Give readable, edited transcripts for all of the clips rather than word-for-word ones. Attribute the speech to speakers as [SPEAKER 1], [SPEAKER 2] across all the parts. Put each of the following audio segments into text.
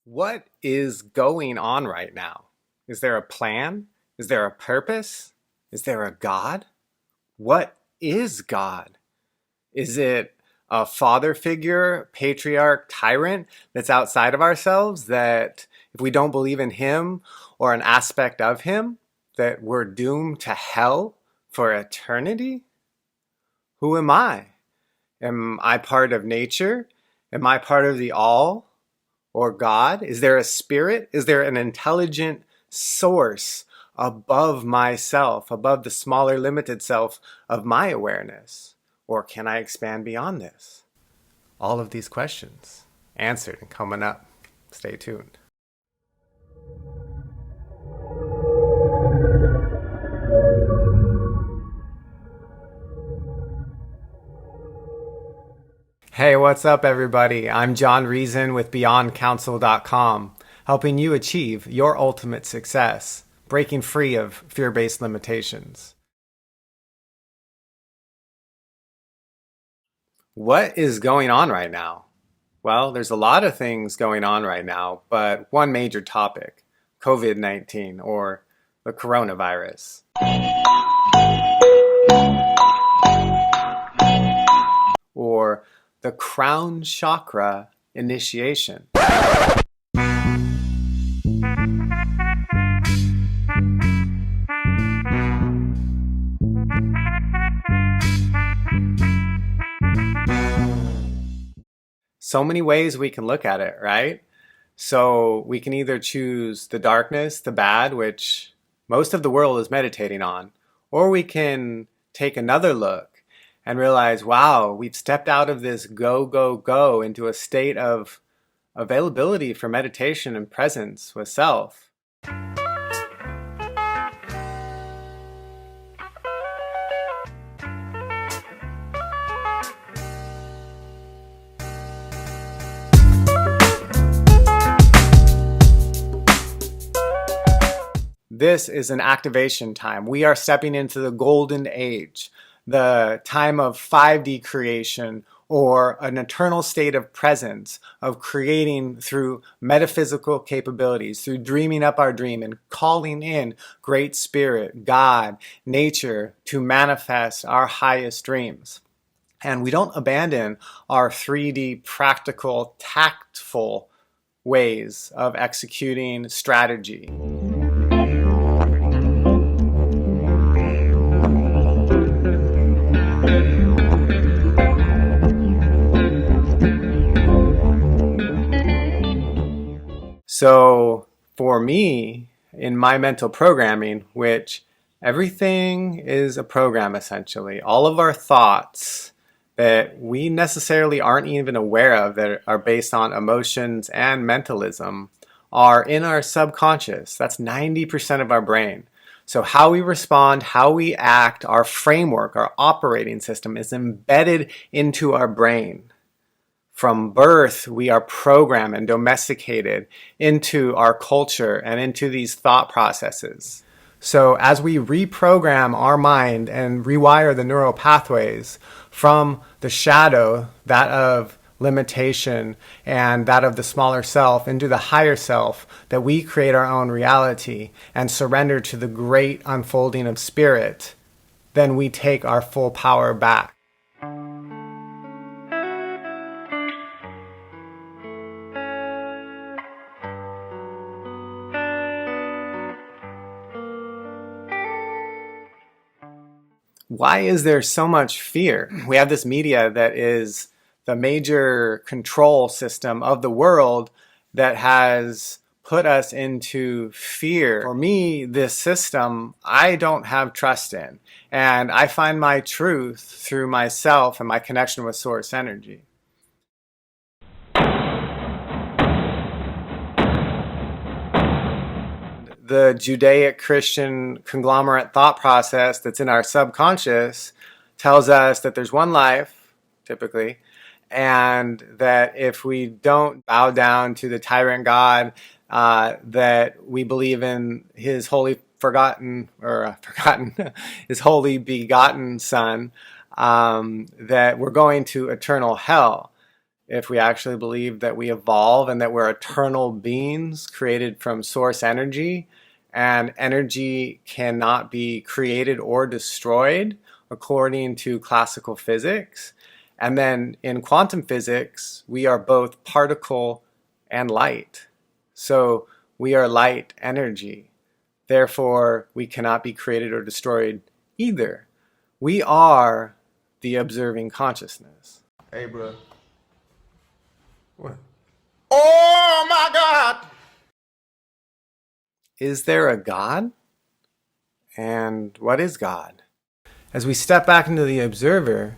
[SPEAKER 1] What is going on right now? Is there a plan? Is there a purpose? Is there a God? What is God? Is it a father figure, patriarch, tyrant that's outside of ourselves that if we don't believe in him or an aspect of him, that we're doomed to hell for eternity? Who am I? Am I part of nature? Am I part of the all? Or God? Is there a spirit? Is there an intelligent source above myself, above the smaller, limited self of my awareness? Or can I expand beyond this? All of these questions answered and coming up. Stay tuned. Hey, what's up, everybody? I'm John Reason with BeyondCounsel.com, helping you achieve your ultimate success, breaking free of fear-based limitations. What is going on right now? Well, there's a lot of things going on right now, but one major topic, COVID-19 or the coronavirus. Or the crown chakra initiation. So many ways we can look at it, right? So we can either choose the darkness, the bad, which most of the world is meditating on, or we can take another look and realize, wow, we've stepped out of this go, go, go into a state of availability for meditation and presence with self. This is an activation time. We are stepping into the golden age, the time of 5D creation, or an eternal state of presence, of creating through metaphysical capabilities, through dreaming up our dream and calling in Great Spirit, God, nature to manifest our highest dreams. And we don't abandon our 3D practical, tactful ways of executing strategy. So for me, in my mental programming, which everything is a program essentially, all of our thoughts that we necessarily aren't even aware of that are based on emotions and mentalism are in our subconscious. That's 90% of our brain. So how we respond, how we act, our framework, our operating system is embedded into our brain. From birth, we are programmed and domesticated into our culture and into these thought processes. So as we reprogram our mind and rewire the neural pathways from the shadow, that of limitation and that of the smaller self, into the higher self, that we create our own reality and surrender to the great unfolding of spirit, then we take our full power back. Why is there so much fear? We have this media that is the major control system of the world that has put us into fear. For me, this system, I don't have trust in. And I find my truth through myself and my connection with source energy. The Judaic-Christian conglomerate thought process that's in our subconscious tells us that there's one life, typically, and that if we don't bow down to the tyrant God, that we believe in his holy his holy begotten son, that we're going to eternal hell. if we actually believe that we evolve and that we're eternal beings created from source energy, and energy cannot be created or destroyed according to classical physics. And then in quantum physics, we are both particle and light. So we are light energy. Therefore, we cannot be created or destroyed either. We are the observing consciousness.
[SPEAKER 2] Hey, bro. What? Oh my God!
[SPEAKER 1] Is there a God? And what is God? As we step back into the observer,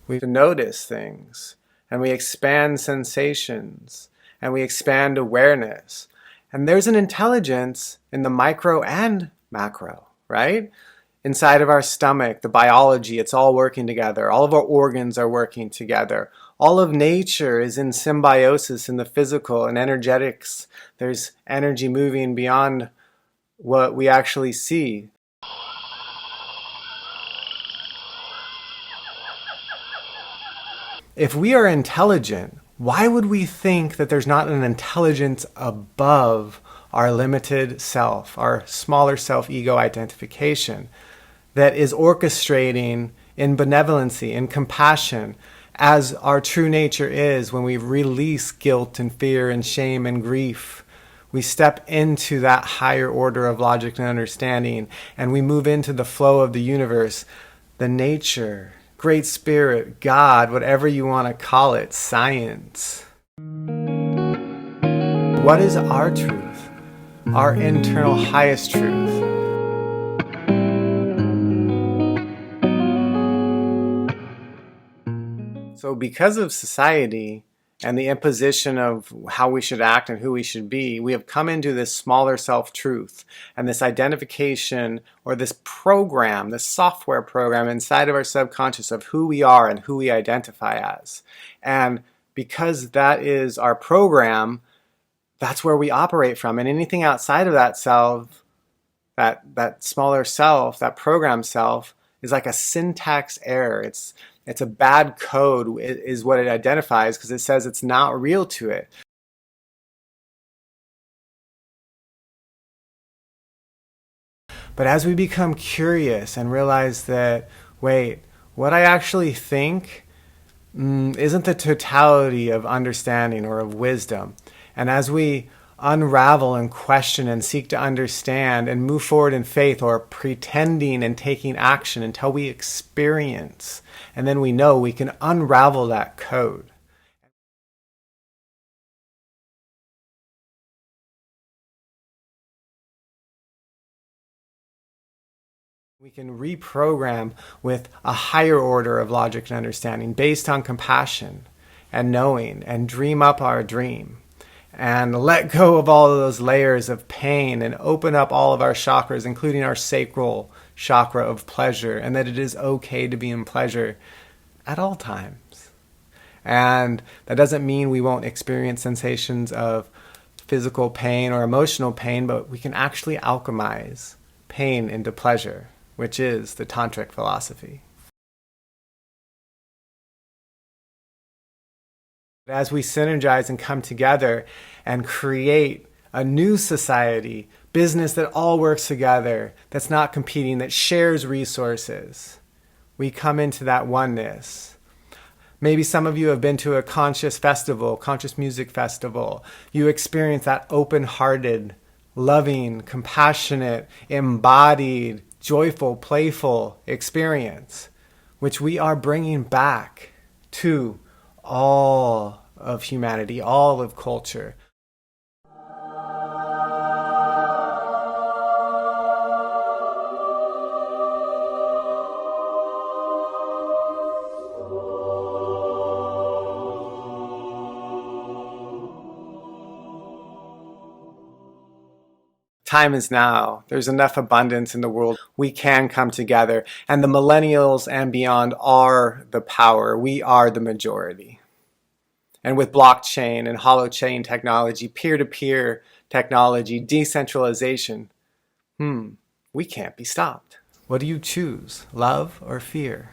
[SPEAKER 1] we notice things, and we expand sensations, and we expand awareness. And there's an intelligence in the micro and macro, right? Inside of our stomach, the biology, it's all working together. All of our organs are working together. All of nature is in symbiosis in the physical and energetics. There's energy moving beyond what we actually see. If we are intelligent, why would we think that there's not an intelligence above our limited self, our smaller self ego identification, that is orchestrating in benevolency, in compassion, as our true nature is when we release guilt and fear and shame and grief? We step into that higher order of logic and understanding, and we move into the flow of the universe, the nature, Great Spirit, God, whatever you want to call it, science. What is our truth? Our internal highest truth. So because of society and the imposition of how we should act and who we should be, we have come into this smaller self-truth and this identification, or this program, this software program inside of our subconscious of who we are and who we identify as. And because that is our program, that's where we operate from. And anything outside of that self, that smaller self, that program self, is like a syntax error. It's a bad code is what it identifies, because it says it's not real to it. But as we become curious and realize that, wait, what I actually think isn't the totality of understanding or of wisdom. And as we unravel and question and seek to understand and move forward in faith, or pretending and taking action until we experience, and then we know we can unravel that code. We can reprogram with a higher order of logic and understanding based on compassion and knowing, and dream up our dream. And let go of all of those layers of pain and open up all of our chakras, including our sacral chakra of pleasure, and that it is okay to be in pleasure at all times. And that doesn't mean we won't experience sensations of physical pain or emotional pain, but we can actually alchemize pain into pleasure, which is the tantric philosophy. As we synergize and come together and create a new society, business that all works together, that's not competing, that shares resources, we come into that oneness. Maybe some of you have been to a conscious festival, conscious music festival. You experience that open-hearted, loving, compassionate, embodied, joyful, playful experience, which we are bringing back to all of humanity, all of culture. Time is now. There's enough abundance in the world. We can come together. And the millennials and beyond are the power. We are the majority. And with blockchain and holochain technology, peer-to-peer technology, decentralization, we can't be stopped. What do you choose, love or fear?